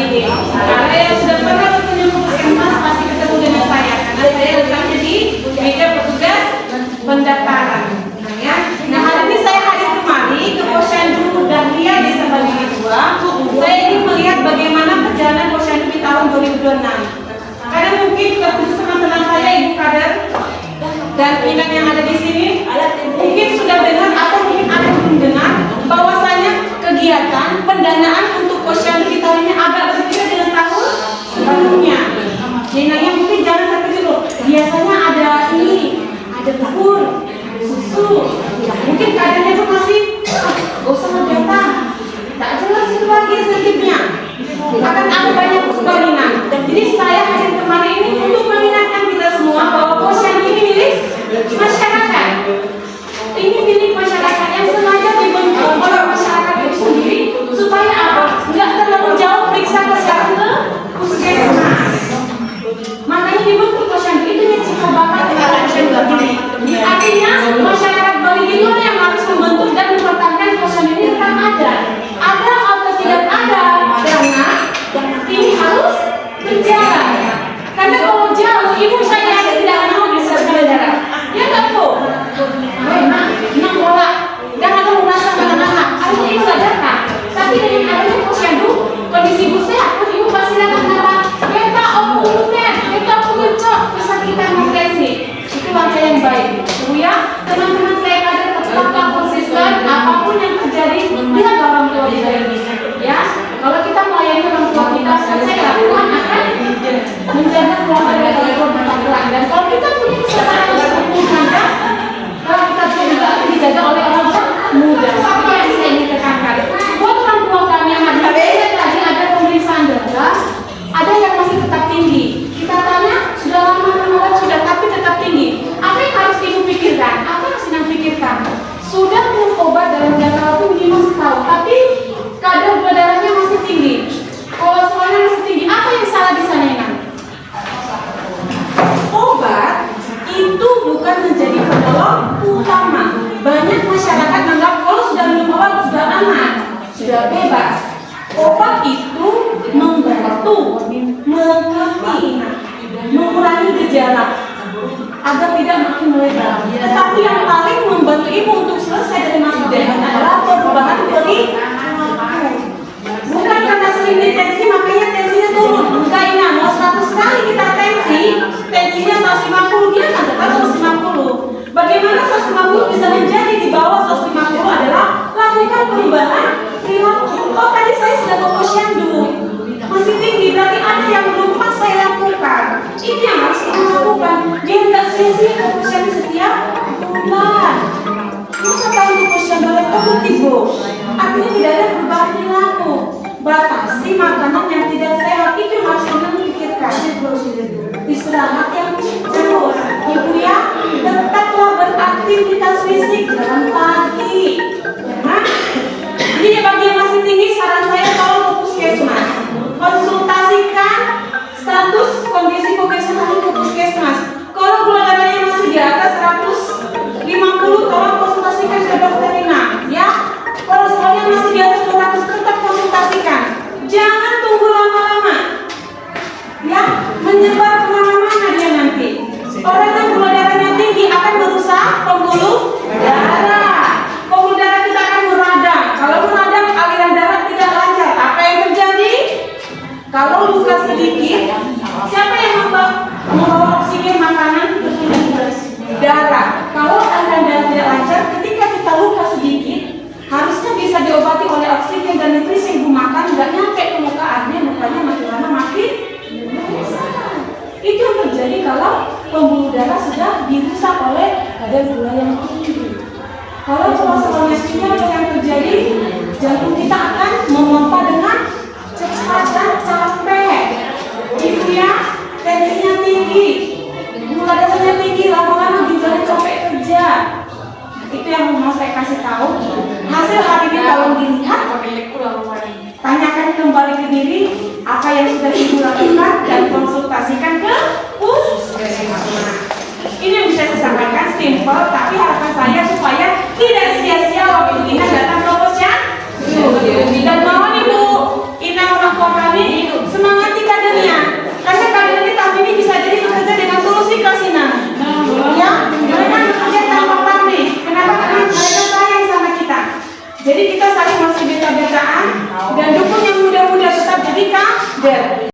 deh. Karena yang sudah pernah berkunjung ke puskesmas pasti ketemu dengan saya, karena saya letaknya di meja petugas pendaftaran. Nah, ya. Nah, hari ini saya hadir kemari ke Posyandu Dahlia Desa Bali 2. Saya ingin melihat bagaimana perjalanan Posyandu di tahun 2026. Karena mungkin keputusan teman-teman saya, Ibu Kader dan Inang yang ada di sini, mungkin sudah dengar atau mungkin ada yang belum dengar bahwasanya kegiatan pendanaan untuk Posyandu di tahun ini agak berbeda dengan tahun sebelumnya. Inangnya mungkin jangan terkejut. Biasanya ada ini, ada bubur, ada susu. Mungkin kadernya itu masih gak usah datang. Tak jelas itu lagi sedikitnya. Akan ada banyak permainan. Jadi saya hadir kemarin ini untuk mengingatkan kita semua bahwa Posyandu ini milik masyarakat. Ini milik masyarakat yang sengaja dibentuk oleh masyarakat itu sendiri supaya apa? Nggak terlalu jauh periksa kesehatan ke puskesmas. Makanya dibentuk Posyandu itu yang cikal bakal dengan Posyandu ini. Artinya masyarakat Bali itu yang harus membentuk dan mempertahankan Posyandu ini tetap ada. Ada atau tidak ada, karena ini harus berjalan. Karena kalau jauh, ibu saya tidak mau bisa berdarah. Ya nggak kok. Nak bola, dan ada merasa anak-anak. Ayo ibu nggak datang. Tapi dengan adanya Posyandu, kondisi ibu sehat, ibu pasti datang kenapa? Kita opulunet, kita pengencok, kesakitan nutrisi. Itu langkah yang baik. Ibu ya, teman-teman saya kader tetap konsisten. Apapun yang terjadi, lihat orang tua kita ini. Ya, kalau kita melayani orang tua kita, saya Tuhan akan menjaga keluarga dan keluarga bertanggung. Dan kalau kita punya kesempatan untuk menjaga, kalau kita juga dijaga oleh orang muda. Itu yang saya ingin tekankan. Buat orang tua kami yang ada tadi ada pemeriksaan darah, ada yang masih tetap tinggi. Kita tanya sudah lama menolak sudah, tapi tetap tinggi. Apa yang harus ibu pikirkan? Apa yang sedang pikirkan? Sudah minum obat dalam jangka waktu minimal setahun, tapi kadar gula darahnya masih tinggi, kolesterolnya masih tinggi. Apa yang salah di sana Inang? Obat itu bukan menjadi penolong utama. Banyak masyarakat menganggap kalau sudah minum obat sudah aman, sudah bebas. Obat itu membantu mengobati, mengurangi gejala agar tidak makin melebar. Tetapi yang paling membantu ibu untuk selesai dari masalah adalah perubahan perilaku. Bukan karena sering tensi makanya tensinya turun. Enggak Inang, mau 100 kali kita tensi, tensinya 150 dia kan tetap 150. Bagaimana 150 bisa menjadi di bawah 150 adalah lakukan perubahan perilaku. Oh tadi saya sudah ke Posyandu, masih tinggi, berarti ada yang belum pas saya lakukan. Ini yang harus kita lakukan. Dia tidak sia-sia ke Posyandu setiap bulan. Masa tahu ke Posyandu oleh ibu? Artinya tidak ada perubahan perilaku. Batasi makanan yang tidak sehat, itu yang harus kita pikirkan. Istirahat yang cukup. Ibu ya, tetaplah beraktivitas fisik dalam pagi. Ya, jadi bagi yang masih tinggi, saran saya tolong ke puskesmas. Konsultasikan status kondisi pemeriksaan ke puskesmas. Kalau gula darahnya masih di atas 150, tolong konsultasikan ke dokter Inang. Ya, kolesterolnya masih di atas 200, tetap konsultasikan. Jangan tunggu lama-lama. Ya, menyebar kemana-mana dia nanti. Orang yang gula darahnya tinggi akan merusak pembuluh darah. Pembuluh darah kita akan meradang. Kalau meradang, aliran darah tidak lancar. Apa yang terjadi? Kalau luka sedikit, siapa yang membawa oksigen makanan ke darah? Kalau aliran darah tidak lancar, ketika kita luka sedikit, harusnya bisa diobati oleh oksigen dan nutrisi yang ibu makan, nggak nyampe ke muka artinya mukanya makin lama makin besar. Itu yang terjadi kalau pembuluh darah sudah dirusak oleh kadar gula yang tinggi. Kalau kolesterolnya tinggi, apa yang terjadi? Jantung kita akan memompa dengan cepat dan capek. Ibu ya, tensinya tinggi, gula darahnya tinggi, lama-lama ginjalnya capek kerja. Itu yang mau saya kasih tahu. Hasil hari ini tolong dilihat, tanyakan kembali ke diri apa yang sudah ibu lakukan dan konsultasikan ke puskesmas.